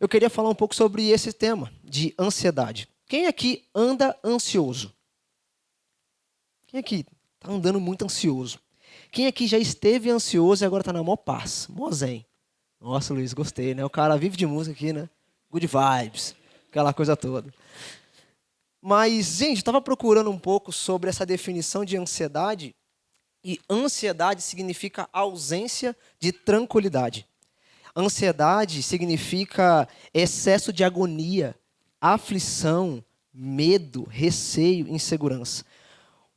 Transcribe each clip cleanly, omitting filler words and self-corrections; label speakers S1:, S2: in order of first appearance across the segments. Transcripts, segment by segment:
S1: eu queria falar um pouco sobre esse tema de ansiedade. Quem aqui anda ansioso? Quem aqui está andando muito ansioso? Quem aqui já esteve ansioso e agora está na maior paz? Mó zen. Nossa, Luiz, gostei, né? O cara vive de música aqui, né? Good vibes, aquela coisa toda. Mas, gente, eu estava procurando um pouco sobre essa definição de ansiedade. E ansiedade significa ausência de tranquilidade. Ansiedade significa excesso de agonia, aflição, medo, receio, insegurança.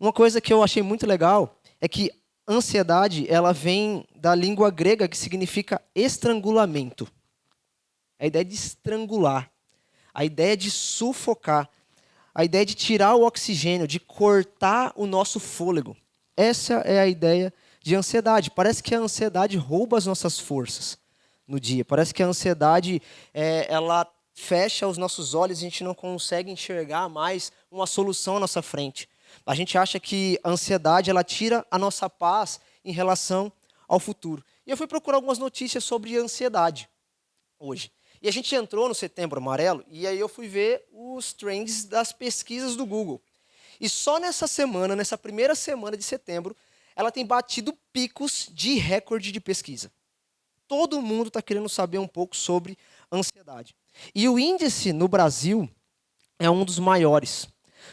S1: Uma coisa que eu achei muito legal é que ansiedade, ela vem da língua grega que significa estrangulamento. A ideia de estrangular, a ideia de sufocar, a ideia de tirar o oxigênio, de cortar o nosso fôlego. Essa é a ideia de ansiedade. Parece que a ansiedade rouba as nossas forças no dia. Parece que a ansiedade, ela fecha os nossos olhos e a gente não consegue enxergar mais uma solução à nossa frente. A gente acha que a ansiedade, ela tira a nossa paz em relação ao futuro. E eu fui procurar algumas notícias sobre ansiedade hoje. E a gente entrou no Setembro Amarelo e aí eu fui ver os trends das pesquisas do Google. E só nessa semana, nessa primeira semana de setembro, ela tem batido picos de recorde de pesquisa. Todo mundo está querendo saber um pouco sobre ansiedade. E o índice no Brasil é um dos maiores.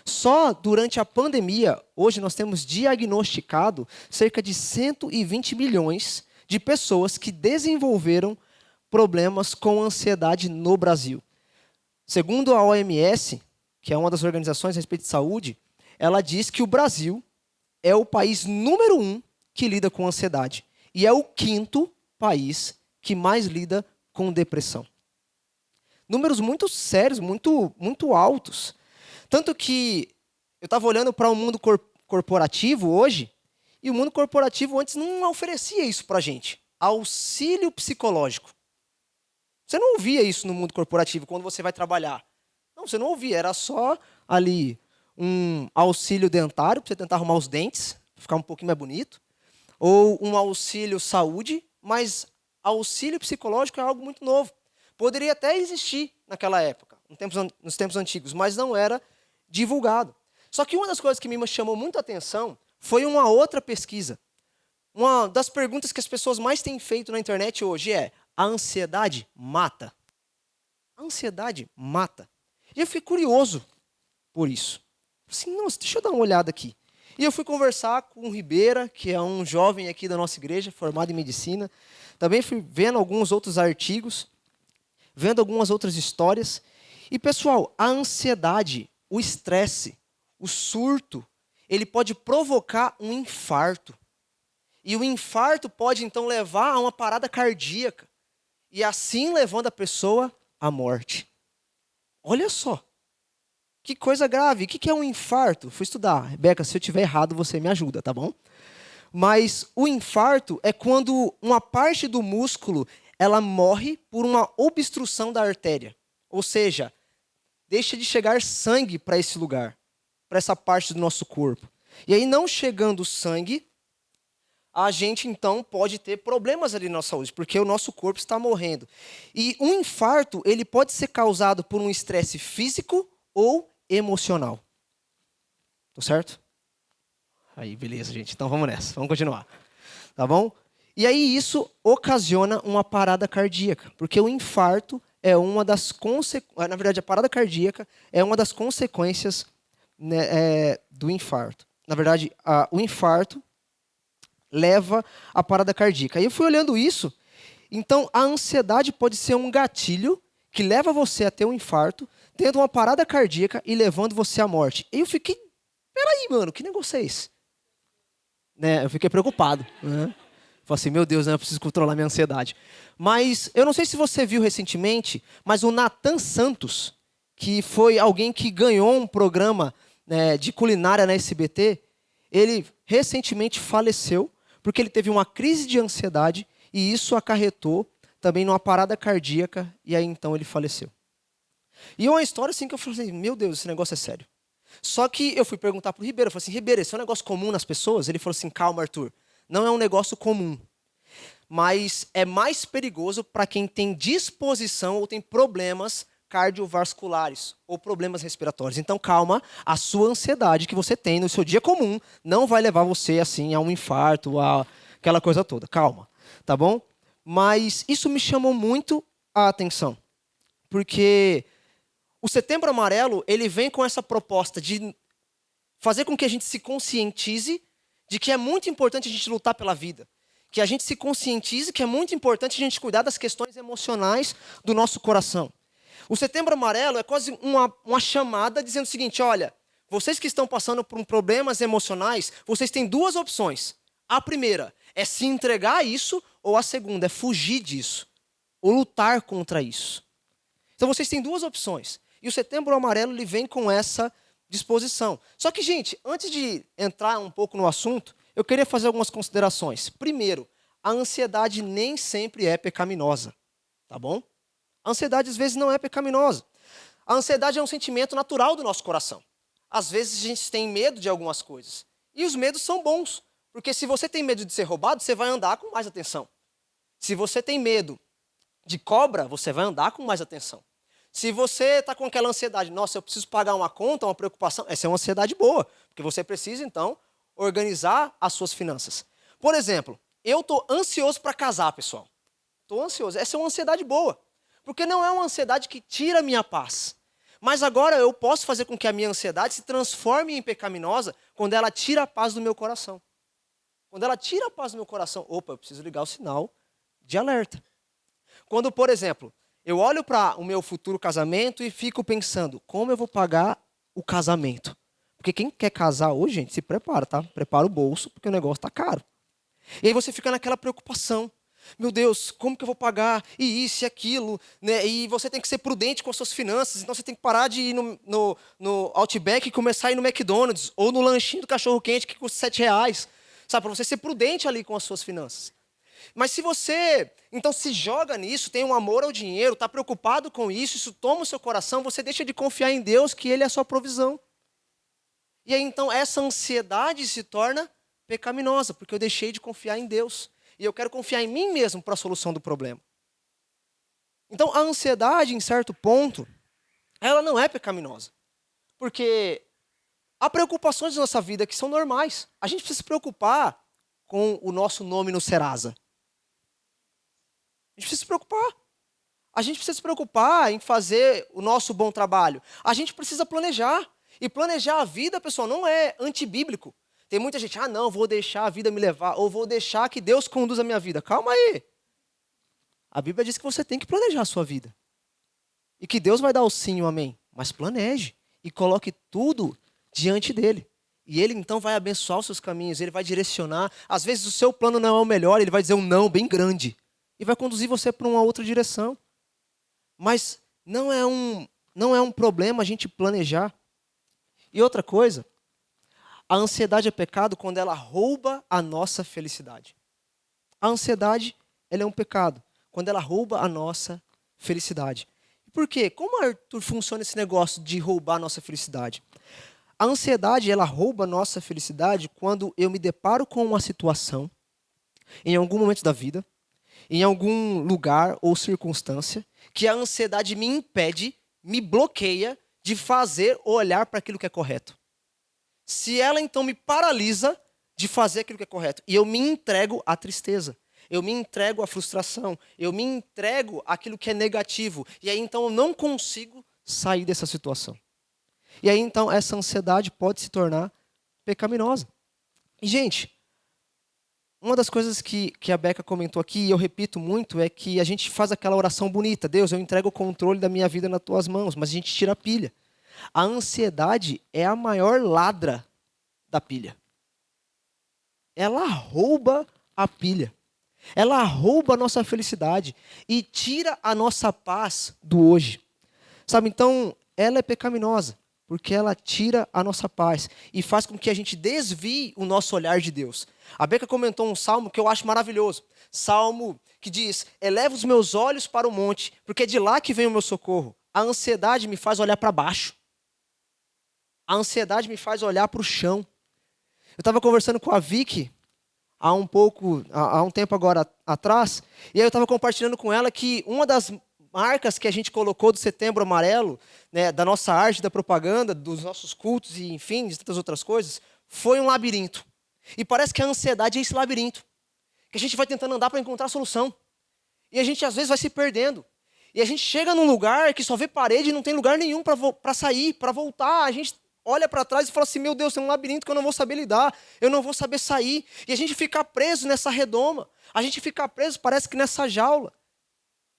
S1: Só durante a pandemia, hoje nós temos diagnosticado cerca de 120 milhões de pessoas que desenvolveram problemas com ansiedade no Brasil. Segundo a OMS, que é uma das organizações a respeito de saúde, ela diz que o Brasil é o país número 1 que lida com ansiedade. E é o 5º país que mais lida com depressão. Números muito sérios, muito altos. Tanto que eu estava olhando para o mundo corporativo hoje, e o mundo corporativo antes não oferecia isso para a gente. Auxílio psicológico. Você não ouvia isso no mundo corporativo quando você vai trabalhar. Não, você não ouvia. Era só ali um auxílio dentário, para você tentar arrumar os dentes, ficar um pouquinho mais bonito. Ou um auxílio saúde, mas auxílio psicológico é algo muito novo. Poderia até existir naquela época, nos tempos antigos, mas não era divulgado. Só que uma das coisas que me chamou muito a atenção foi uma outra pesquisa. Uma das perguntas que as pessoas mais têm feito na internet hoje é: a ansiedade mata? A ansiedade mata? E eu fiquei curioso por isso. Assim, nossa, deixa eu dar uma olhada aqui. E eu fui conversar com o Ribeira, que é um jovem aqui da nossa igreja, formado em medicina. Também fui vendo alguns outros artigos, vendo algumas outras histórias. E, pessoal, a ansiedade, o estresse, o surto, ele pode provocar um infarto. E o infarto pode, então, levar a uma parada cardíaca. E assim levando a pessoa à morte. Olha só. Que coisa grave. O que é um infarto? Fui estudar. Rebeca, se eu estiver errado, você me ajuda, tá bom? Mas o infarto é quando uma parte do músculo ela morre por uma obstrução da artéria. Ou seja, deixa de chegar sangue para esse lugar, para essa parte do nosso corpo. E aí, não chegando sangue, a gente, então, pode ter problemas ali na nossa saúde, porque o nosso corpo está morrendo. E um infarto, ele pode ser causado por um estresse físico ou emocional. Tô certo? Aí, beleza, gente. Então, vamos nessa. Vamos continuar. Tá bom? E aí, isso ocasiona uma parada cardíaca, porque o infarto é uma das consequências... Na verdade, a parada cardíaca é uma das consequências, né, do infarto. Na verdade, o infarto leva à parada cardíaca. Aí eu fui olhando isso, então a ansiedade pode ser um gatilho que leva você a ter um infarto, tendo uma parada cardíaca e levando você à morte. E eu fiquei, peraí, mano, que negócio é esse? Né, eu fiquei preocupado. Né? Falei assim, meu Deus, né, eu preciso controlar minha ansiedade. Mas eu não sei se você viu recentemente, mas o Nathan Santos, que foi alguém que ganhou um programa, né, de culinária na SBT, ele recentemente faleceu porque ele teve uma crise de ansiedade e isso acarretou também numa parada cardíaca e aí então ele faleceu. E é uma história assim que eu falei assim, meu Deus, esse negócio é sério. Só que eu fui perguntar para o Ribeiro, eu falei assim, Ribeiro, esse é um negócio comum nas pessoas? Ele falou assim, calma, Arthur, não é um negócio comum. mas é mais perigoso para quem tem disposição ou tem problemas cardiovasculares ou problemas respiratórios. Então, calma, a sua ansiedade que você tem no seu dia comum não vai levar você assim a um infarto, a aquela coisa toda. Calma, tá bom? Mas isso me chamou muito a atenção, porque o Setembro Amarelo, ele vem com essa proposta de fazer com que a gente se conscientize de que é muito importante a gente lutar pela vida. Que a gente se conscientize que é muito importante a gente cuidar das questões emocionais do nosso coração. O Setembro Amarelo é quase uma chamada dizendo o seguinte, olha, vocês que estão passando por problemas emocionais, vocês têm duas opções. A primeira é se entregar a isso, ou a segunda é fugir disso, ou lutar contra isso. Então vocês têm duas opções. E o Setembro Amarelo ele vem com essa disposição. Só que, gente, antes de entrar um pouco no assunto, eu queria fazer algumas considerações. Primeiro, a ansiedade nem sempre é pecaminosa, tá bom? A ansiedade às vezes não é pecaminosa. A ansiedade é um sentimento natural do nosso coração. Às vezes a gente tem medo de algumas coisas. E os medos são bons, porque se você tem medo de ser roubado, você vai andar com mais atenção. Se você tem medo de cobra, você vai andar com mais atenção. Se você está com aquela ansiedade, nossa, eu preciso pagar uma conta, uma preocupação, essa é uma ansiedade boa, porque você precisa, então, organizar as suas finanças. Por exemplo, eu estou ansioso para casar, pessoal. Estou ansioso. Essa é uma ansiedade boa, porque não é uma ansiedade que tira a minha paz. Mas agora eu posso fazer com que a minha ansiedade se transforme em pecaminosa quando ela tira a paz do meu coração. Quando ela tira a paz do meu coração, opa, eu preciso ligar o sinal de alerta. Quando, por exemplo, eu olho para o meu futuro casamento e fico pensando, como eu vou pagar o casamento? Porque quem quer casar hoje, gente, se prepara, tá? Prepara o bolso, porque o negócio está caro. E aí você fica naquela preocupação. Meu Deus, como que eu vou pagar? E isso e aquilo. Né? E você tem que ser prudente com as suas finanças. Então você tem que parar de ir no Outback e começar a ir no McDonald's. Ou no lanchinho do cachorro-quente que custa R$7. Sabe, para você ser prudente ali com as suas finanças. Mas se você, então, se joga nisso, tem um amor ao dinheiro, está preocupado com isso, isso toma o seu coração, você deixa de confiar em Deus, que Ele é a sua provisão. E aí, então, essa ansiedade se torna pecaminosa, porque eu deixei de confiar em Deus. E eu quero confiar em mim mesmo para a solução do problema. Então, a ansiedade, em certo ponto, ela não é pecaminosa. Porque há preocupações na nossa vida que são normais. A gente precisa se preocupar com o nosso nome no Serasa. A gente precisa se preocupar. A gente precisa se preocupar em fazer o nosso bom trabalho. A gente precisa planejar. E planejar a vida, pessoal, não é antibíblico. Tem muita gente, não, vou deixar a vida me levar, ou vou deixar que Deus conduza a minha vida. Calma aí. A Bíblia diz que você tem que planejar a sua vida. E que Deus vai dar o sim e o amém. Mas planeje e coloque tudo diante dele. E ele então vai abençoar os seus caminhos, ele vai direcionar. Às vezes o seu plano não é o melhor, ele vai dizer um não bem grande. E vai conduzir você para uma outra direção. Mas não é um problema a gente planejar. E outra coisa, a ansiedade é pecado quando ela rouba a nossa felicidade. A ansiedade, ela é um pecado quando ela rouba a nossa felicidade. Por quê? Como, Arthur, funciona esse negócio de roubar a nossa felicidade? A ansiedade, ela rouba a nossa felicidade quando eu me deparo com uma situação, em algum momento da vida, em algum lugar ou circunstância, que a ansiedade me impede, me bloqueia de fazer ou olhar para aquilo que é correto. Se ela então me paralisa de fazer aquilo que é correto, e eu me entrego à tristeza, eu me entrego à frustração, eu me entrego àquilo que é negativo, e aí então eu não consigo sair dessa situação. E aí então essa ansiedade pode se tornar pecaminosa. E gente, uma das coisas que a Beca comentou aqui, e eu repito muito, é que a gente faz aquela oração bonita. Deus, eu entrego o controle da minha vida nas tuas mãos, mas a gente tira a pilha. A ansiedade é a maior ladra da pilha. Ela rouba a pilha. Ela rouba a nossa felicidade e tira a nossa paz do hoje. Sabe, então, ela é pecaminosa, porque ela tira a nossa paz e faz com que a gente desvie o nosso olhar de Deus. A Beca comentou um salmo que eu acho maravilhoso. Salmo que diz, eleva os meus olhos para o monte, porque é de lá que vem o meu socorro. A ansiedade me faz olhar para baixo. A ansiedade me faz olhar para o chão. Eu estava conversando com a Vicky há um tempo agora atrás, e aí eu estava compartilhando com ela que uma das marcas que a gente colocou do Setembro Amarelo, né, da nossa arte, da propaganda, dos nossos cultos e, enfim, de tantas outras coisas, foi um labirinto. E parece que a ansiedade é esse labirinto, que a gente vai tentando andar para encontrar a solução. E a gente, às vezes, vai se perdendo. E a gente chega num lugar que só vê parede e não tem lugar nenhum para sair, para voltar. A gente olha para trás e fala assim, meu Deus, tem um labirinto que eu não vou saber lidar, eu não vou saber sair. E a gente fica preso nessa redoma. A gente fica preso, parece que nessa jaula.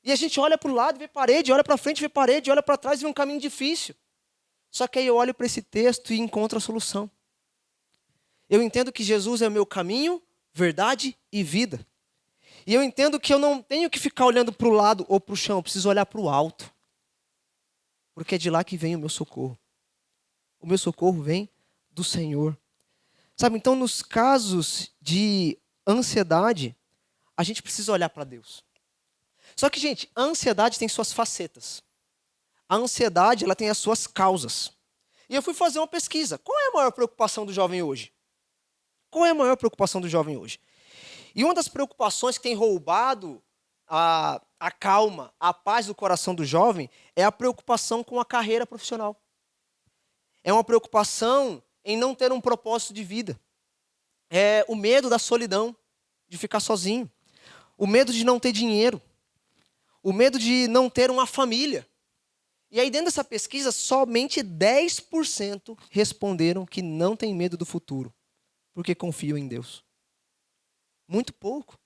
S1: E a gente olha para o lado e vê parede, olha para frente e vê parede, olha para trás e vê um caminho difícil. Só que aí eu olho para esse texto e encontro a solução. Eu entendo que Jesus é o meu caminho, verdade e vida. E eu entendo que eu não tenho que ficar olhando para o lado ou para o chão, eu preciso olhar para o alto. Porque é de lá que vem o meu socorro. O meu socorro vem do Senhor. Sabe, então nos casos de ansiedade, a gente precisa olhar para Deus. Só que, gente, a ansiedade tem suas facetas. A ansiedade, ela tem as suas causas. E eu fui fazer uma pesquisa. Qual é a maior preocupação do jovem hoje? Qual é a maior preocupação do jovem hoje? E uma das preocupações que tem roubado a calma, a paz do coração do jovem é a preocupação com a carreira profissional. É uma preocupação em não ter um propósito de vida. É o medo da solidão, de ficar sozinho. O medo de não ter dinheiro. O medo de não ter uma família. E aí dentro dessa pesquisa, somente 10% responderam que não têm medo do futuro, porque confiam em Deus. Muito pouco.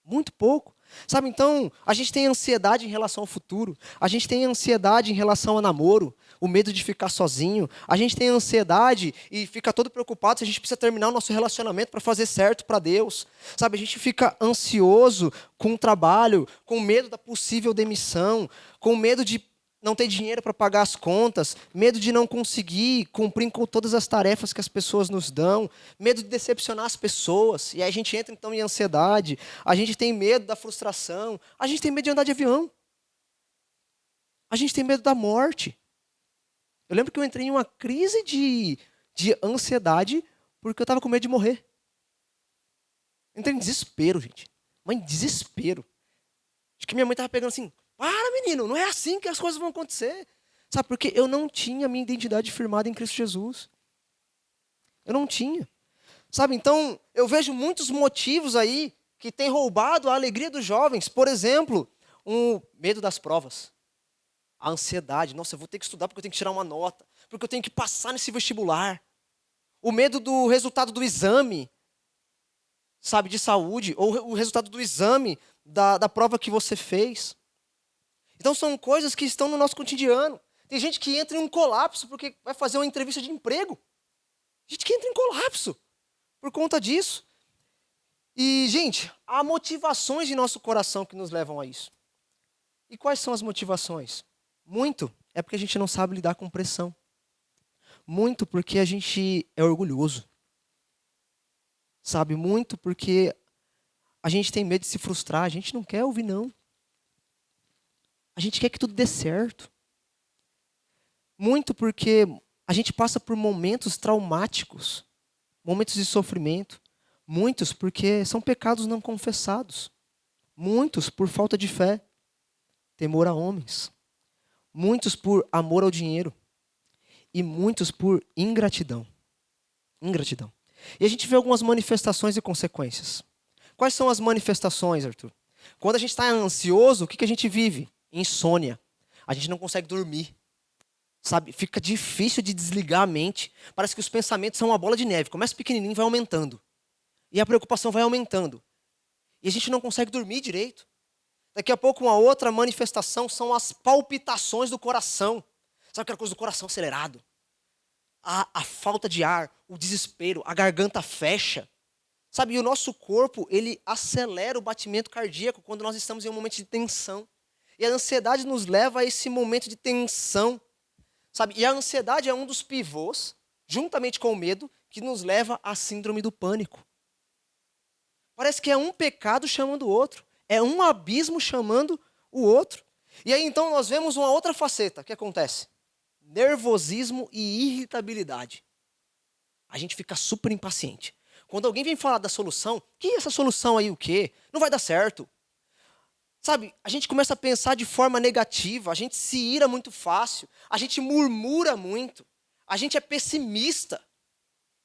S1: Muito pouco. Sabe, então, a gente tem ansiedade em relação ao futuro. A gente tem ansiedade em relação ao namoro. O medo de ficar sozinho. A gente tem ansiedade e fica todo preocupado se a gente precisa terminar o nosso relacionamento para fazer certo para Deus. Sabe, a gente fica ansioso com o trabalho, com medo da possível demissão, com medo de não ter dinheiro para pagar as contas, medo de não conseguir cumprir com todas as tarefas que as pessoas nos dão, medo de decepcionar as pessoas, e aí a gente entra então em ansiedade, a gente tem medo da frustração, a gente tem medo de andar de avião, a gente tem medo da morte. Eu lembro que eu entrei em uma crise de ansiedade porque eu estava com medo de morrer. Eu entrei em desespero, gente, mas em desespero. Acho que minha mãe estava pegando assim, para, menino, não é assim que as coisas vão acontecer. Sabe, porque eu não tinha minha identidade firmada em Cristo Jesus. Eu não tinha. Sabe, então, eu vejo muitos motivos aí que têm roubado a alegria dos jovens. Por exemplo, o medo das provas. A ansiedade. Nossa, eu vou ter que estudar porque eu tenho que tirar uma nota. Porque eu tenho que passar nesse vestibular. O medo do resultado do exame, sabe, de saúde. Ou o resultado do exame da prova que você fez. Então são coisas que estão no nosso cotidiano. Tem gente que entra em um colapso porque vai fazer uma entrevista de emprego. Gente que entra em colapso por conta disso. E, gente, há motivações em nosso coração que nos levam a isso. E quais são as motivações? Muito é porque a gente não sabe lidar com pressão. Muito porque a gente é orgulhoso. Sabe, muito porque a gente tem medo de se frustrar. A gente não quer ouvir não. A gente quer que tudo dê certo. Muito porque a gente passa por momentos traumáticos, momentos de sofrimento. Muitos porque são pecados não confessados. Muitos por falta de fé, temor a homens. Muitos por amor ao dinheiro. E muitos por ingratidão. Ingratidão. E a gente vê algumas manifestações e consequências. Quais são as manifestações, Arthur? Quando a gente está ansioso, o que a gente vive? Insônia. A gente não consegue dormir. Sabe? Fica difícil de desligar a mente. Parece que os pensamentos são uma bola de neve. Começa pequenininho e vai aumentando. E a preocupação vai aumentando. E a gente não consegue dormir direito. Daqui a pouco uma outra manifestação são as palpitações do coração. Sabe aquela coisa do coração acelerado? A falta de ar, o desespero, a garganta fecha. Sabe? E o nosso corpo, ele acelera o batimento cardíaco quando nós estamos em um momento de tensão. E a ansiedade nos leva a esse momento de tensão, sabe? E a ansiedade é um dos pivôs, juntamente com o medo, que nos leva à síndrome do pânico. Parece que é um pecado chamando o outro. É um abismo chamando o outro. E aí então nós vemos uma outra faceta que acontece. Nervosismo e irritabilidade. A gente fica super impaciente. quando alguém vem falar da solução, que essa solução aí o quê? Não vai dar certo. Sabe, a gente começa a pensar de forma negativa, a gente se ira muito fácil, a gente murmura muito, a gente é pessimista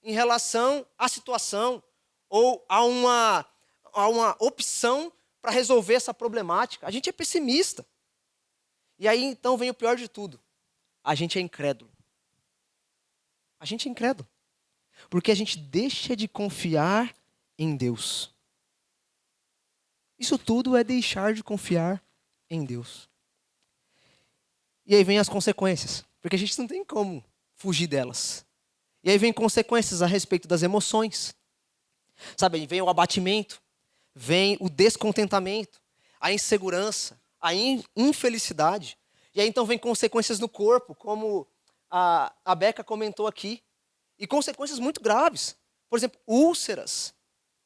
S1: em relação à situação ou a uma opção para resolver essa problemática. A gente é pessimista. E aí então vem o pior de tudo. A gente é incrédulo. A gente é incrédulo. Porque a gente deixa de confiar em Deus. Isso tudo é deixar de confiar em Deus. E aí vem as consequências. Porque a gente não tem como fugir delas. E aí vem consequências a respeito das emoções. Sabe, vem o abatimento, vem o descontentamento, a insegurança, a infelicidade. E aí então vem consequências no corpo, como a Beca comentou aqui. E consequências muito graves. Por exemplo, úlceras,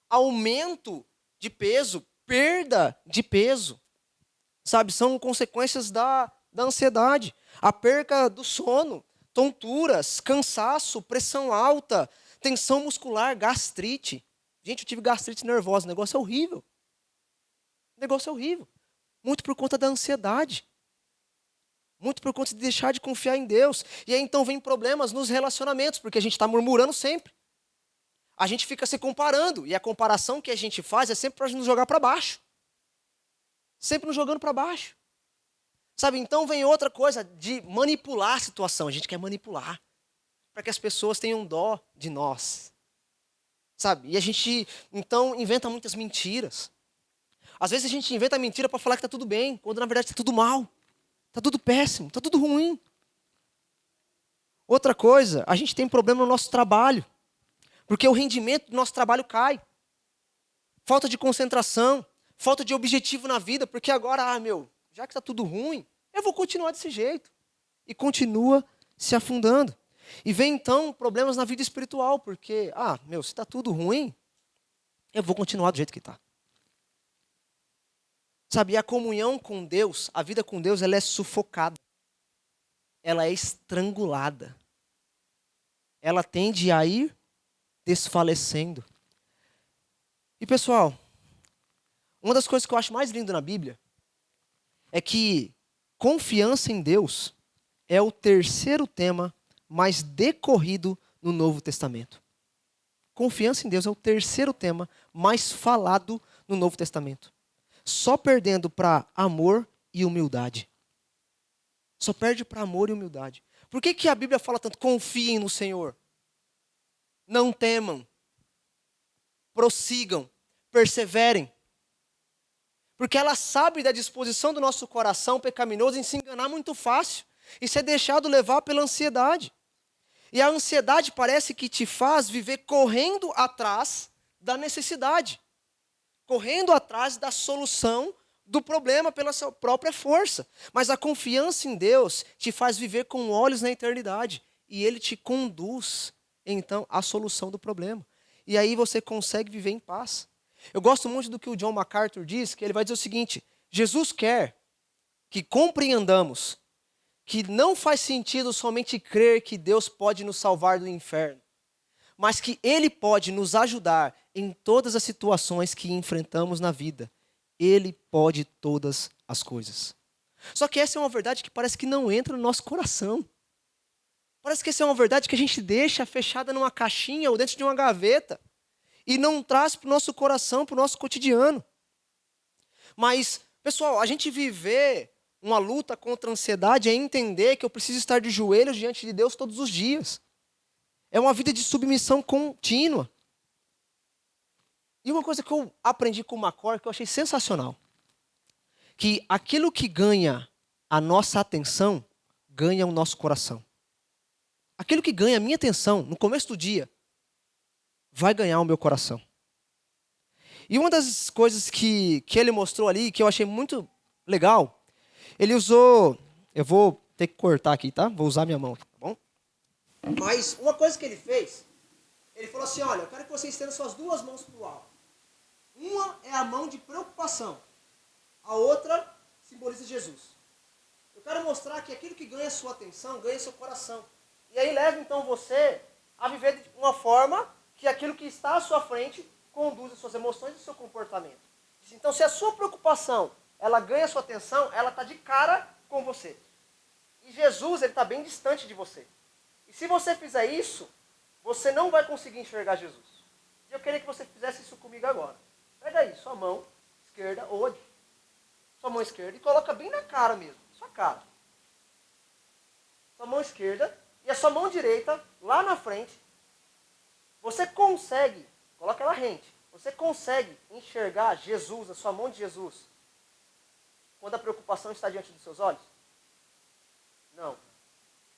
S1: aumento de peso, perda de peso. Sabe, são consequências da ansiedade. A perca do sono, tonturas, cansaço, pressão alta, tensão muscular, gastrite. Gente, eu tive gastrite nervosa, o negócio é horrível. O negócio é horrível. Muito por conta da ansiedade. Muito por conta de deixar de confiar em Deus. E aí então vem problemas nos relacionamentos, porque a gente está murmurando sempre. A gente fica se comparando, e a comparação que a gente faz é sempre para nos jogar para baixo. Sempre nos jogando para baixo. Sabe, então vem outra coisa de manipular a situação. A gente quer manipular, para que as pessoas tenham dó de nós. Sabe, e a gente então inventa muitas mentiras. Às vezes a gente inventa mentira para falar que está tudo bem, quando na verdade está tudo mal. Está tudo péssimo, está tudo ruim. Outra coisa, a gente tem problema no nosso trabalho. Porque o rendimento do nosso trabalho cai. Falta de concentração, falta de objetivo na vida. Porque agora, já que está tudo ruim, eu vou continuar desse jeito. E continua se afundando. E vem então problemas na vida espiritual. Porque, se está tudo ruim, eu vou continuar do jeito que está. Sabe, a comunhão com Deus, a vida com Deus, ela é sufocada. Ela é estrangulada. Ela tende a ir desfalecendo. E pessoal, uma das coisas que eu acho mais lindo na Bíblia é que confiança em Deus é o terceiro tema mais decorrido no Novo Testamento. Confiança em Deus é o terceiro tema mais falado no Novo Testamento. Só perdendo para amor e humildade. Só perde para amor e humildade. Por que a Bíblia fala tanto? Confiem no Senhor. Não temam. Prossigam. Perseverem. Porque ela sabe da disposição do nosso coração pecaminoso em se enganar muito fácil. E ser deixado levar pela ansiedade. E a ansiedade parece que te faz viver correndo atrás da necessidade. Correndo atrás da solução do problema pela sua própria força. Mas a confiança em Deus te faz viver com olhos na eternidade. E Ele te conduz, então, à solução do problema. E aí você consegue viver em paz. Eu gosto muito do que o John MacArthur diz, que ele vai dizer o seguinte: Jesus quer que compreendamos que não faz sentido somente crer que Deus pode nos salvar do inferno, mas que Ele pode nos ajudar em todas as situações que enfrentamos na vida. Ele pode todas as coisas. Só que essa é uma verdade que parece que não entra no nosso coração. Parece que essa é uma verdade que a gente deixa fechada numa caixinha ou dentro de uma gaveta e não traz para o nosso coração, para o nosso cotidiano. Mas, pessoal, a gente viver uma luta contra a ansiedade é entender que eu preciso estar de joelhos diante de Deus todos os dias. É uma vida de submissão contínua. E uma coisa que eu aprendi com o Macor, que eu achei sensacional, que aquilo que ganha a nossa atenção, ganha o nosso coração. Aquilo que ganha a minha atenção no começo do dia, vai ganhar o meu coração. E uma das coisas que ele mostrou ali, que eu achei muito legal, ele usou... Eu vou ter que cortar aqui, tá? Vou usar minha mão aqui, tá bom? Mas uma coisa que ele fez, ele falou assim, olha, eu quero que você estenda suas duas mãos para o alto. Uma é a mão de preocupação. A outra simboliza Jesus. Eu quero mostrar que aquilo que ganha sua atenção, ganha seu coração. E aí leva então você a viver de uma forma que aquilo que está à sua frente conduz as suas emoções e o seu comportamento. Então, se a sua preocupação, ela ganha a sua atenção, ela está de cara com você. E Jesus, ele está bem distante de você. E se você fizer isso, você não vai conseguir enxergar Jesus. E eu queria que você fizesse isso comigo agora. Pega aí, sua mão esquerda, ou sua mão esquerda, e coloca bem na cara mesmo, sua cara. Sua mão esquerda e a sua mão direita, lá na frente. Você consegue, coloca ela rente, você consegue enxergar Jesus, a sua mão de Jesus, quando a preocupação está diante dos seus olhos? Não.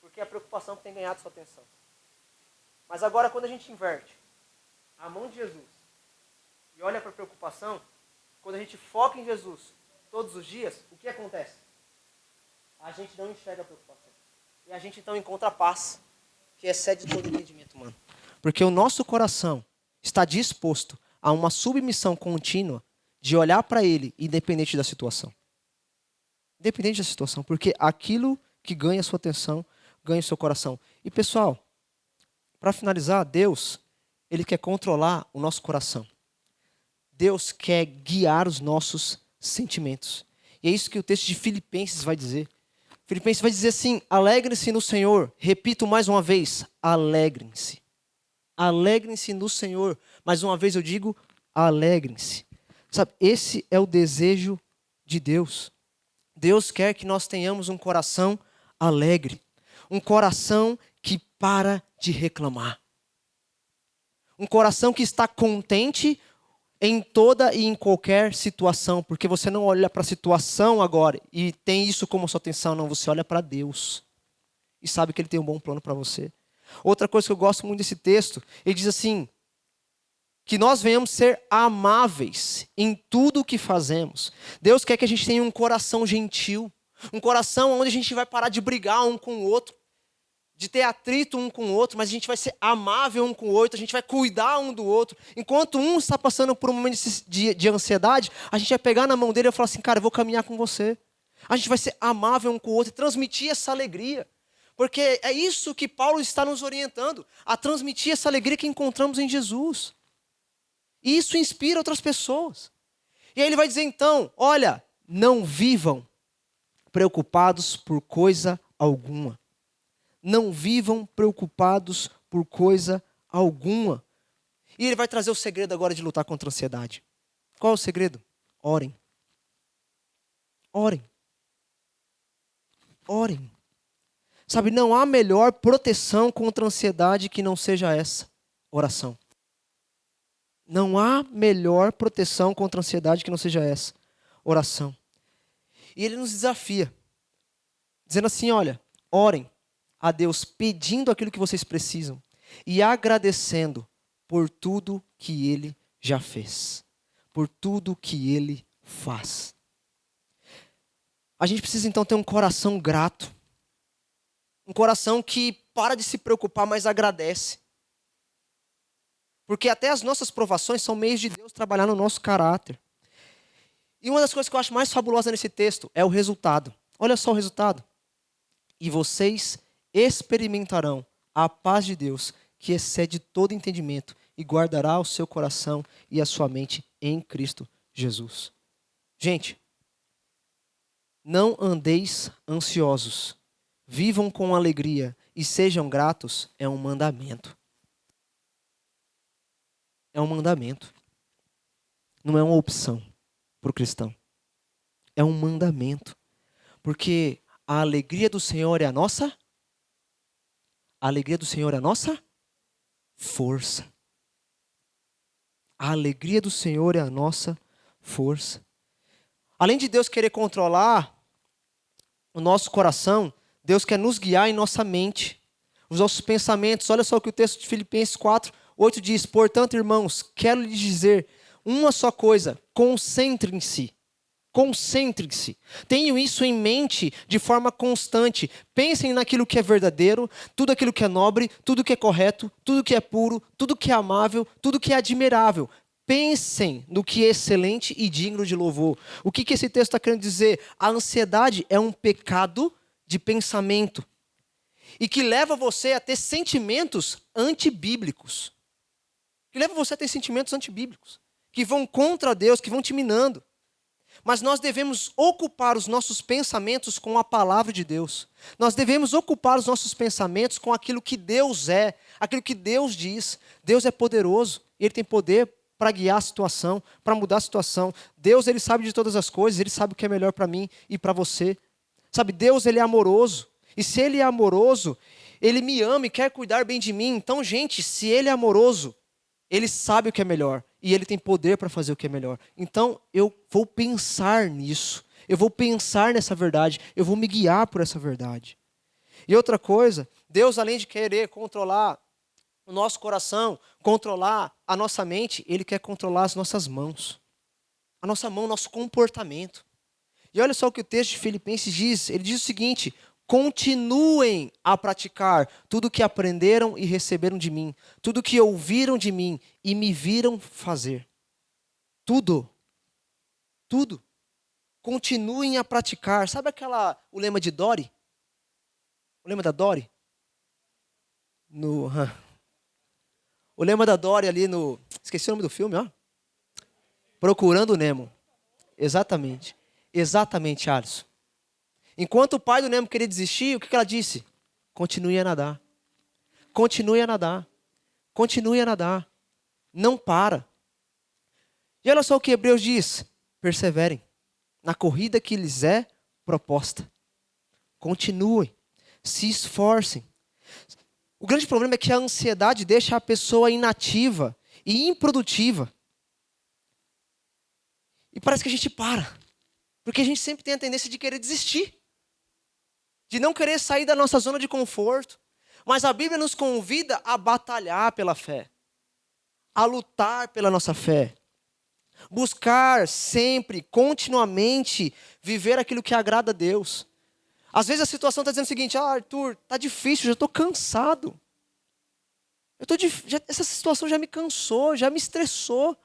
S1: Porque é a preocupação que tem ganhado sua atenção. Mas agora, quando a gente inverte a mão de Jesus e olha para a preocupação, quando a gente foca em Jesus todos os dias, o que acontece? A gente não enxerga a preocupação. E a gente então encontra a paz, que excede todo entendimento humano. Porque o nosso coração está disposto a uma submissão contínua de olhar para Ele, independente da situação. Independente da situação, porque aquilo que ganha a sua atenção, ganha o seu coração. E pessoal, para finalizar, Deus, Ele quer controlar o nosso coração. Deus quer guiar os nossos sentimentos. E é isso que o texto de Filipenses vai dizer. Filipenses vai dizer assim: alegrem-se no Senhor. Repito mais uma vez, alegrem-se. Alegrem-se no Senhor. Mais uma vez eu digo, alegrem-se. Sabe, esse é o desejo de Deus. Deus quer que nós tenhamos um coração alegre. Um coração que para de reclamar. Um coração que está contente em toda e em qualquer situação. Porque você não olha para a situação agora e tem isso como sua atenção. Não, você olha para Deus. E sabe que Ele tem um bom plano para você. Outra coisa que eu gosto muito desse texto, ele diz assim, que nós venhamos ser amáveis em tudo o que fazemos. Deus quer que a gente tenha um coração gentil, um coração onde a gente vai parar de brigar um com o outro, de ter atrito um com o outro, mas a gente vai ser amável um com o outro, a gente vai cuidar um do outro. Enquanto um está passando por um momento de ansiedade, a gente vai pegar na mão dele e falar assim, cara, eu vou caminhar com você. A gente vai ser amável um com o outro e transmitir essa alegria. Porque é isso que Paulo está nos orientando, a transmitir essa alegria que encontramos em Jesus. E isso inspira outras pessoas. E aí ele vai dizer então, olha, não vivam preocupados por coisa alguma. Não vivam preocupados por coisa alguma. E ele vai trazer o segredo agora de lutar contra a ansiedade. Qual é o segredo? Orem. Orem. Orem. Sabe, não há melhor proteção contra a ansiedade que não seja essa, oração. Não há melhor proteção contra a ansiedade que não seja essa, oração. E ele nos desafia, dizendo assim, olha, orem a Deus pedindo aquilo que vocês precisam e agradecendo por tudo que Ele já fez, por tudo que Ele faz. A gente precisa então ter um coração grato. Um coração que para de se preocupar, mas agradece. Porque até as nossas provações são meios de Deus trabalhar no nosso caráter. E uma das coisas que eu acho mais fabulosa nesse texto é o resultado. Olha só o resultado. E vocês experimentarão a paz de Deus, que excede todo entendimento, e guardará o seu coração e a sua mente em Cristo Jesus. Gente, não andeis ansiosos. Vivam com alegria e sejam gratos, é um mandamento. É um mandamento. Não é uma opção para o cristão. É um mandamento. Porque a alegria do Senhor é a nossa? A alegria do Senhor é a nossa força. A alegria do Senhor é a nossa força. Além de Deus querer controlar o nosso coração, Deus quer nos guiar em nossa mente, os nossos pensamentos. Olha só o que o texto de Filipenses 4:8 diz. Portanto, irmãos, quero lhes dizer uma só coisa. Concentrem-se. Concentrem-se. Tenham isso em mente de forma constante. Pensem naquilo que é verdadeiro, tudo aquilo que é nobre, tudo que é correto, tudo que é puro, tudo que é amável, tudo que é admirável. Pensem no que é excelente e digno de louvor. O que esse texto está querendo dizer? A ansiedade é um pecado de pensamento e que leva você a ter sentimentos antibíblicos. que leva você a ter sentimentos antibíblicos, que vão contra Deus, que vão te minando. Mas nós devemos ocupar os nossos pensamentos com a palavra de Deus. Nós devemos ocupar os nossos pensamentos com aquilo que Deus é, aquilo que Deus diz. Deus é poderoso, Ele tem poder para guiar a situação, para mudar a situação. Deus, Ele sabe de todas as coisas, Ele sabe o que é melhor para mim e para você. Sabe, Deus, Ele é amoroso. E se Ele é amoroso, Ele me ama e quer cuidar bem de mim. Então, gente, se Ele é amoroso, Ele sabe o que é melhor. E Ele tem poder para fazer o que é melhor. Então, eu vou pensar nisso. Eu vou pensar nessa verdade. Eu vou me guiar por essa verdade. E outra coisa, Deus, além de querer controlar o nosso coração, controlar a nossa mente, Ele quer controlar as nossas mãos. A nossa mão, o nosso comportamento. E olha só o que o texto de Filipenses diz. Ele diz o seguinte: continuem a praticar tudo o que aprenderam e receberam de mim, tudo o que ouviram de mim e me viram fazer. Tudo. Tudo. Continuem a praticar. Sabe o lema de Dory? O lema da Dory? O lema da Dory ali no... Esqueci o nome do filme, ó. Procurando Nemo. Exatamente. Exatamente, Alisson. Enquanto o pai do Nemo queria desistir, o que ela disse? Continue a nadar. Continue a nadar. Continue a nadar. Não para. E olha só o que Hebreus diz. Perseverem na corrida que lhes é proposta. Continuem. Se esforcem. O grande problema é que a ansiedade deixa a pessoa inativa e improdutiva. E parece que a gente para. Porque a gente sempre tem a tendência de querer desistir. De não querer sair da nossa zona de conforto. Mas a Bíblia nos convida a batalhar pela fé. A lutar pela nossa fé. Buscar sempre, continuamente, viver aquilo que agrada a Deus. Às vezes a situação está dizendo o seguinte: Arthur, está difícil, já estou cansado. Essa situação já me cansou, já me estressou.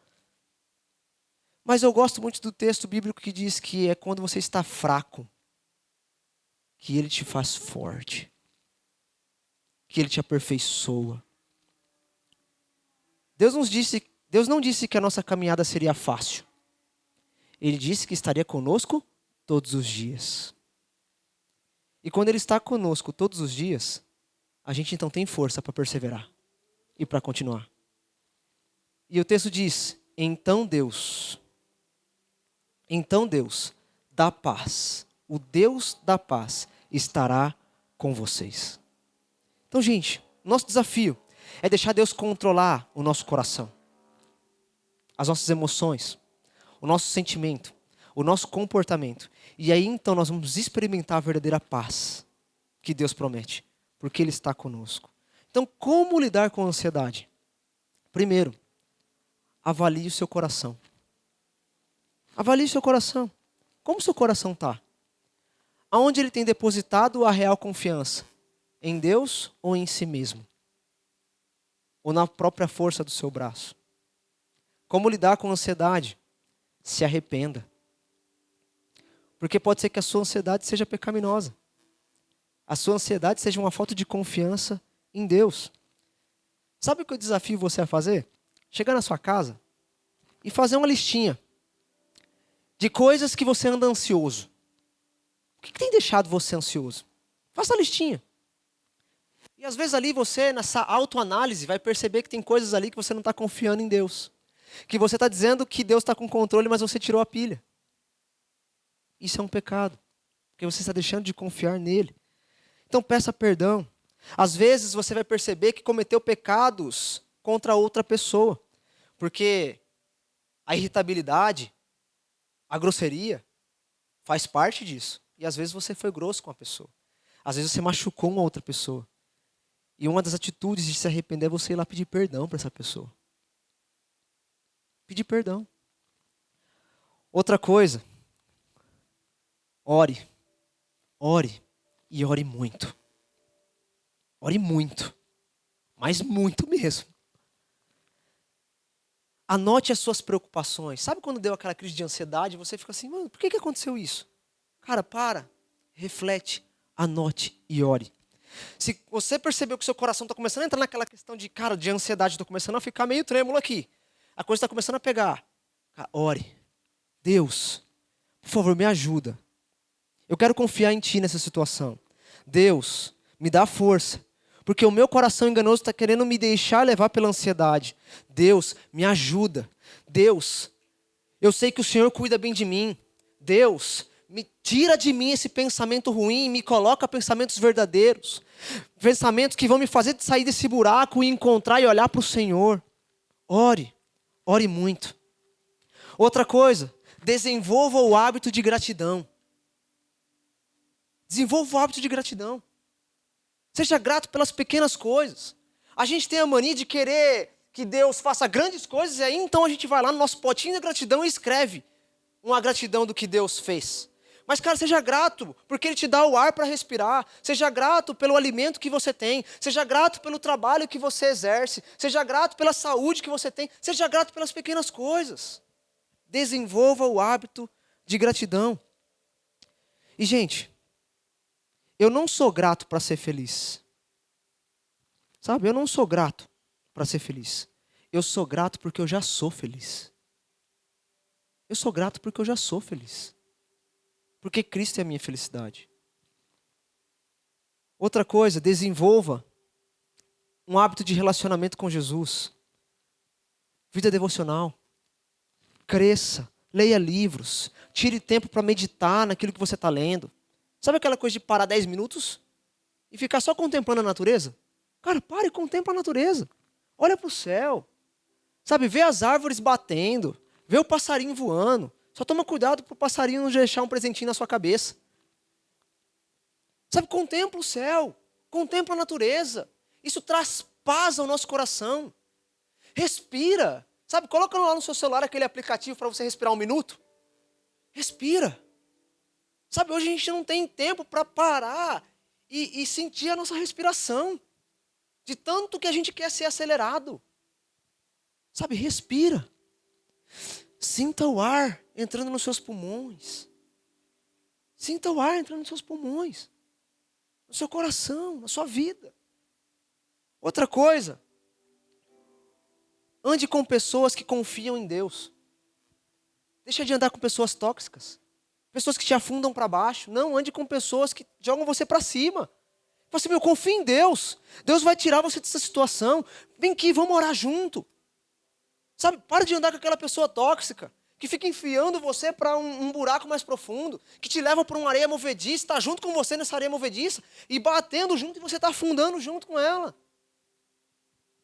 S1: Mas eu gosto muito do texto bíblico que diz que é quando você está fraco, que Ele te faz forte, que Ele te aperfeiçoa. Deus não disse que a nossa caminhada seria fácil. Ele disse que estaria conosco todos os dias. E quando Ele está conosco todos os dias, a gente então tem força para perseverar e para continuar. E o texto diz: então Deus da paz, o Deus da paz estará com vocês. Então, gente, nosso desafio é deixar Deus controlar o nosso coração, as nossas emoções, o nosso sentimento, o nosso comportamento. E aí, então, nós vamos experimentar a verdadeira paz que Deus promete, porque Ele está conosco. Então, como lidar com a ansiedade? Primeiro, avalie o seu coração. Avalie o seu coração. Como o seu coração está? Aonde ele tem depositado a real confiança? Em Deus ou em si mesmo? Ou na própria força do seu braço? Como lidar com a ansiedade? Se arrependa. Porque pode ser que a sua ansiedade seja pecaminosa. A sua ansiedade seja uma falta de confiança em Deus. Sabe o que eu desafio você a fazer? Chegar na sua casa e fazer uma listinha de coisas que você anda ansioso. O que tem deixado você ansioso? Faça a listinha. E às vezes ali você, nessa autoanálise, vai perceber que tem coisas ali que você não está confiando em Deus. Que você está dizendo que Deus está com controle, mas você tirou a pilha. Isso é um pecado. Porque você está deixando de confiar nele. Então peça perdão. Às vezes você vai perceber que cometeu pecados contra outra pessoa. Porque a irritabilidade, a grosseria, faz parte disso. E às vezes você foi grosso com a pessoa. Às vezes você machucou uma outra pessoa. E uma das atitudes de se arrepender é você ir lá pedir perdão para essa pessoa. Pedir perdão. Outra coisa. Ore. Ore. E ore muito. Ore muito. Mas muito mesmo. Anote as suas preocupações. Sabe quando deu aquela crise de ansiedade, você fica assim: mano, por que aconteceu isso? Cara, para. Reflete. Anote e ore. Se você percebeu que o seu coração está começando a entrar naquela questão de, cara, de ansiedade, estou começando a ficar meio trêmulo aqui. A coisa está começando a pegar. Cara, ore. Deus, por favor, me ajuda. Eu quero confiar em Ti nessa situação. Deus, me dá força. Porque o meu coração enganoso está querendo me deixar levar pela ansiedade. Deus, me ajuda. Deus, eu sei que o Senhor cuida bem de mim. Deus, me tira de mim esse pensamento ruim e me coloca pensamentos verdadeiros. Pensamentos que vão me fazer sair desse buraco e encontrar e olhar para o Senhor. Ore, ore muito. Outra coisa, desenvolva o hábito de gratidão. Desenvolva o hábito de gratidão. Seja grato pelas pequenas coisas. A gente tem a mania de querer que Deus faça grandes coisas e aí então a gente vai lá no nosso potinho de gratidão e escreve uma gratidão do que Deus fez. Mas, cara, seja grato, porque Ele te dá o ar para respirar. Seja grato pelo alimento que você tem. Seja grato pelo trabalho que você exerce. Seja grato pela saúde que você tem. Seja grato pelas pequenas coisas. Desenvolva o hábito de gratidão. E, gente, eu não sou grato para ser feliz. Sabe, eu não sou grato para ser feliz. Eu sou grato porque eu já sou feliz. Eu sou grato porque eu já sou feliz. Porque Cristo é a minha felicidade. Outra coisa, desenvolva um hábito de relacionamento com Jesus. Vida devocional. Cresça, leia livros, tire tempo para meditar naquilo que você está lendo. Sabe aquela coisa de parar 10 minutos e ficar só contemplando a natureza? Cara, pare e contempla a natureza. Olha para o céu. Sabe, vê as árvores batendo, vê o passarinho voando. Só toma cuidado para o passarinho não deixar um presentinho na sua cabeça. Sabe, contempla o céu, contempla a natureza. Isso traz paz ao nosso coração. Respira. Sabe, coloca lá no seu celular aquele aplicativo para você respirar 1 minuto. Respira. Sabe, hoje a gente não tem tempo para parar e sentir a nossa respiração. De tanto que a gente quer ser acelerado. Sabe, respira. Sinta o ar entrando nos seus pulmões. Sinta o ar entrando nos seus pulmões. No seu coração, na sua vida. Outra coisa. Ande com pessoas que confiam em Deus. Deixa de andar com pessoas tóxicas. Pessoas que te afundam para baixo. Não, ande com pessoas que jogam você para cima. Fala assim, confia em Deus. Deus vai tirar você dessa situação. Vem aqui, vamos orar junto. Sabe, para de andar com aquela pessoa tóxica. Que fica enfiando você para um buraco mais profundo. Que te leva para uma areia movediça. Está junto com você nessa areia movediça. E batendo junto e você está afundando junto com ela.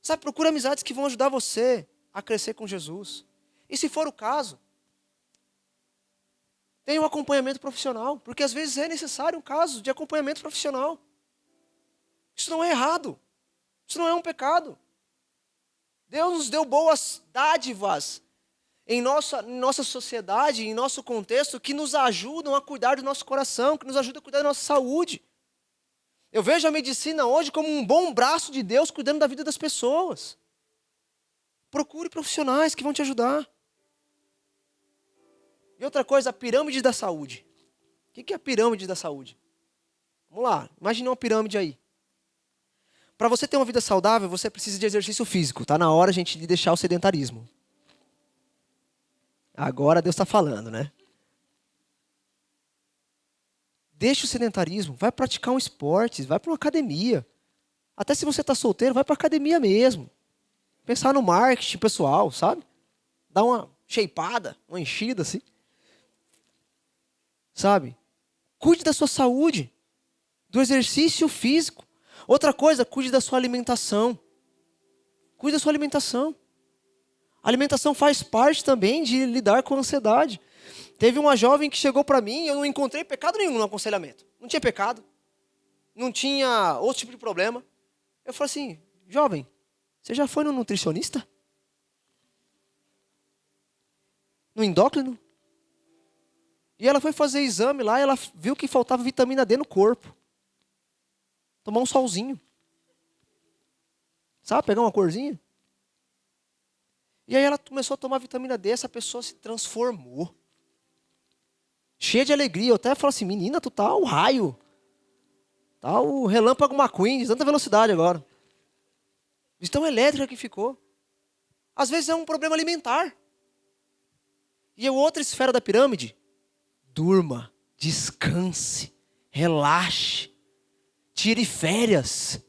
S1: Sabe, procura amizades que vão ajudar você a crescer com Jesus. E se for o caso, tenha um acompanhamento profissional. Porque às vezes é necessário um caso de acompanhamento profissional. Isso não é errado. Isso não é um pecado. Deus nos deu boas dádivas em nossa sociedade, em nosso contexto, que nos ajudam a cuidar do nosso coração, que nos ajudam a cuidar da nossa saúde. Eu vejo a medicina hoje como um bom braço de Deus cuidando da vida das pessoas. Procure profissionais que vão te ajudar. E outra coisa, a pirâmide da saúde. O que é a pirâmide da saúde? Vamos lá, imagine uma pirâmide aí. Para você ter uma vida saudável, você precisa de exercício físico. Está na hora, gente, de deixar o sedentarismo. Agora Deus está falando, né? Deixa o sedentarismo, vai praticar um esporte, vai para uma academia. Até se você está solteiro, vai para a academia mesmo. Pensar no marketing pessoal, sabe? Dar uma shapeada, uma enchida assim. Sabe? Cuide da sua saúde, do exercício físico. Outra coisa, cuide da sua alimentação. Cuide da sua alimentação. A alimentação faz parte também de lidar com a ansiedade. Teve uma jovem que chegou para mim e eu não encontrei pecado nenhum no aconselhamento. Não tinha pecado. Não tinha outro tipo de problema. Eu falei assim, jovem, você já foi no nutricionista? No endócrino? E ela foi fazer exame lá e ela viu que faltava vitamina D no corpo. Tomar um solzinho. Sabe, pegar uma corzinha. E aí ela começou a tomar vitamina D, essa pessoa se transformou. Cheia de alegria. Eu até falo assim, menina, tu tá ao raio. Tá o relâmpago McQueen, de tanta velocidade agora. De tão elétrica que ficou. Às vezes é um problema alimentar. E a outra esfera da pirâmide, durma, descanse, relaxe, tire férias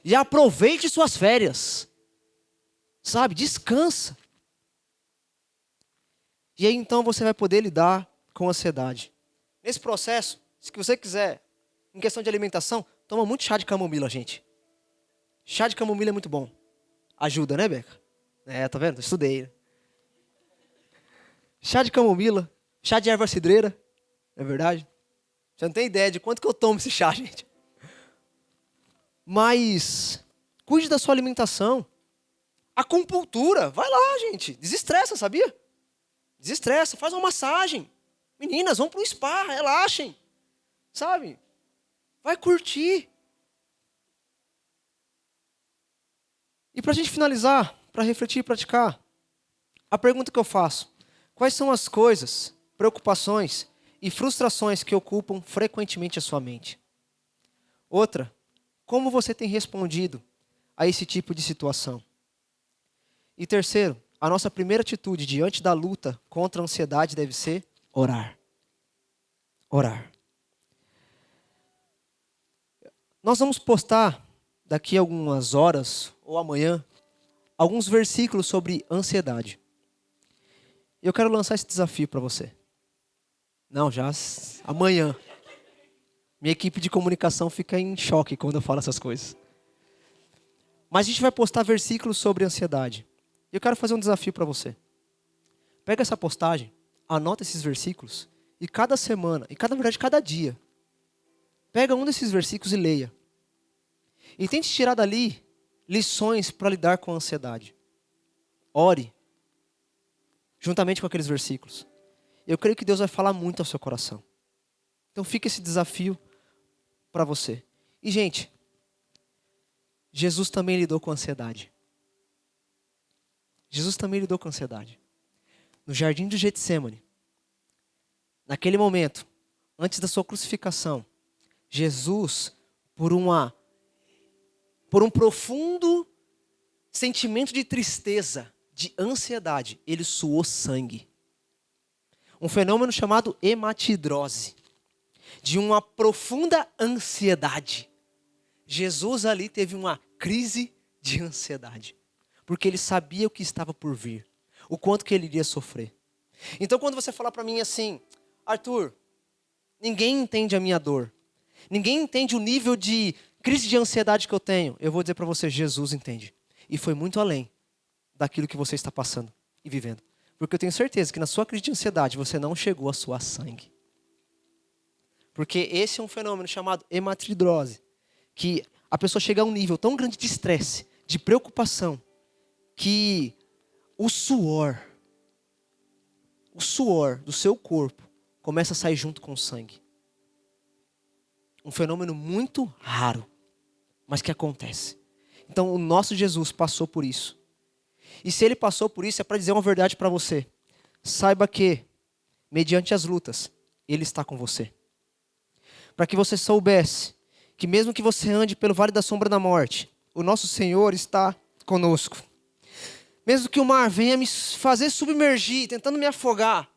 S1: e aproveite suas férias. Sabe, descansa. E aí então você vai poder lidar com a ansiedade. Nesse processo, se você quiser, em questão de alimentação, toma muito chá de camomila, gente. Chá de camomila é muito bom. Ajuda, né, Beca? Tá vendo? Eu estudei. Né? Chá de camomila, chá de erva cidreira, não é verdade? Você não tem ideia de quanto que eu tomo esse chá, gente. Mas cuide da sua alimentação. Acupuntura, vai lá, gente. Desestressa, sabia? Desestressa, faz uma massagem. Meninas, vão para o spa, relaxem. Sabe? Vai curtir. E para a gente finalizar, para refletir e praticar, a pergunta que eu faço: quais são as coisas, preocupações e frustrações que ocupam frequentemente a sua mente? Outra, como você tem respondido a esse tipo de situação? E terceiro, a nossa primeira atitude diante da luta contra a ansiedade deve ser orar. Orar. Nós vamos postar daqui a algumas horas ou amanhã alguns versículos sobre ansiedade. Eu quero lançar esse desafio para você. Não, já amanhã. Minha equipe de comunicação fica em choque quando eu falo essas coisas. Mas a gente vai postar versículos sobre ansiedade. E eu quero fazer um desafio para você. Pega essa postagem, anota esses versículos, e cada semana, na verdade cada dia, pega um desses versículos e leia. E tente tirar dali lições para lidar com a ansiedade. Ore, juntamente com aqueles versículos. Eu creio que Deus vai falar muito ao seu coração. Então fica esse desafio para você. E gente, Jesus também lidou com a ansiedade. Jesus também lidou com a ansiedade. No jardim do Getsêmani, naquele momento, antes da sua crucificação, Jesus, por um profundo sentimento de tristeza, de ansiedade, ele suou sangue. Um fenômeno chamado hematidrose, de uma profunda ansiedade. Jesus ali teve uma crise de ansiedade, porque ele sabia o que estava por vir, o quanto que ele iria sofrer. Então quando você falar para mim assim: Arthur, ninguém entende a minha dor, ninguém entende o nível de crise de ansiedade que eu tenho, eu vou dizer para você: Jesus entende. E foi muito além daquilo que você está passando e vivendo. Porque eu tenho certeza que na sua crise de ansiedade você não chegou a suar sangue. Porque esse é um fenômeno chamado hematidrose, que a pessoa chega a um nível tão grande de estresse, de preocupação, que o suor do seu corpo começa a sair junto com o sangue. Um fenômeno muito raro, mas que acontece. Então o nosso Jesus passou por isso. E se ele passou por isso, é para dizer uma verdade para você. Saiba que, mediante as lutas, ele está com você. Para que você soubesse que mesmo que você ande pelo vale da sombra da morte, o nosso Senhor está conosco. Mesmo que o mar venha me fazer submergir, tentando me afogar,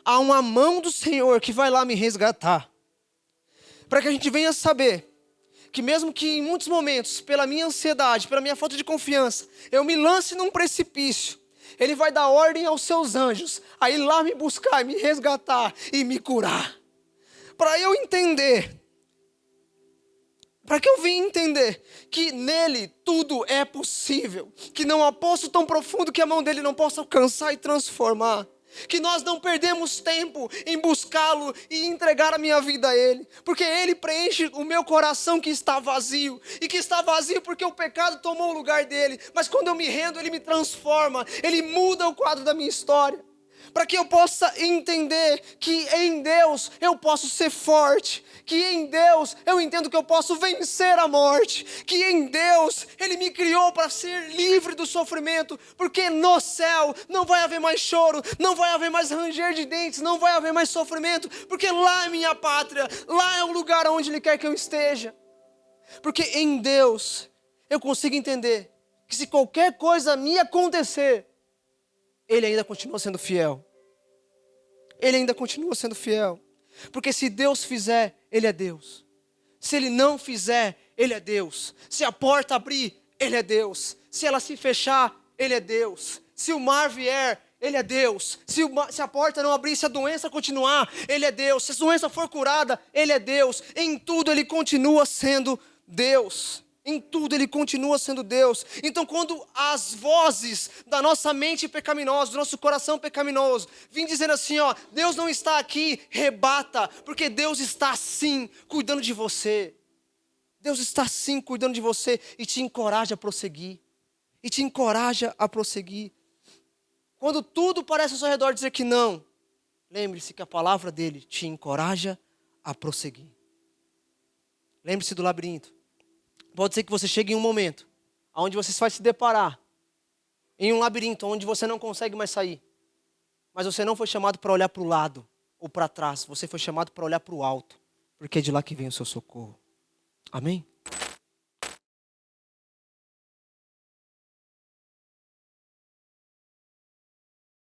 S1: há uma mão do Senhor que vai lá me resgatar. Para que a gente venha saber que mesmo que em muitos momentos, pela minha ansiedade, pela minha falta de confiança, eu me lance num precipício, Ele vai dar ordem aos seus anjos a ir lá me buscar, me resgatar e me curar. Para eu entender, para que eu venha entender que nele tudo é possível, que não há poço tão profundo que a mão dele não possa alcançar e transformar. Que nós não perdemos tempo em buscá-lo e entregar a minha vida a Ele. Porque Ele preenche o meu coração que está vazio. E que está vazio porque o pecado tomou o lugar dele. Mas quando eu me rendo, Ele me transforma. Ele muda o quadro da minha história. Para que eu possa entender que em Deus eu posso ser forte. Que em Deus eu entendo que eu posso vencer a morte. Que em Deus Ele me criou para ser livre do sofrimento. Porque no céu não vai haver mais choro, não vai haver mais ranger de dentes, não vai haver mais sofrimento. Porque lá é minha pátria, lá é o lugar onde Ele quer que eu esteja. Porque em Deus eu consigo entender que se qualquer coisa me acontecer, Ele ainda continua sendo fiel. Ele ainda continua sendo fiel. Porque se Deus fizer, Ele é Deus. Se Ele não fizer, Ele é Deus. Se a porta abrir, Ele é Deus. Se ela se fechar, Ele é Deus. Se o mar vier, Ele é Deus. Se a porta não abrir, se a doença continuar, Ele é Deus. Se a doença for curada, Ele é Deus. Em tudo Ele continua sendo Deus. Em tudo Ele continua sendo Deus. Então quando as vozes da nossa mente pecaminosa, do nosso coração pecaminoso, vêm dizendo assim, ó, Deus não está aqui, rebata, porque Deus está sim cuidando de você. Deus está sim cuidando de você e te encoraja a prosseguir. E te encoraja a prosseguir. Quando tudo parece ao seu redor dizer que não, lembre-se que a palavra dele te encoraja a prosseguir. Lembre-se do labirinto. Pode ser que você chegue em um momento onde você vai se deparar em um labirinto onde você não consegue mais sair. Mas você não foi chamado para olhar para o lado ou para trás. Você foi chamado para olhar para o alto. Porque é de lá que vem o seu socorro. Amém?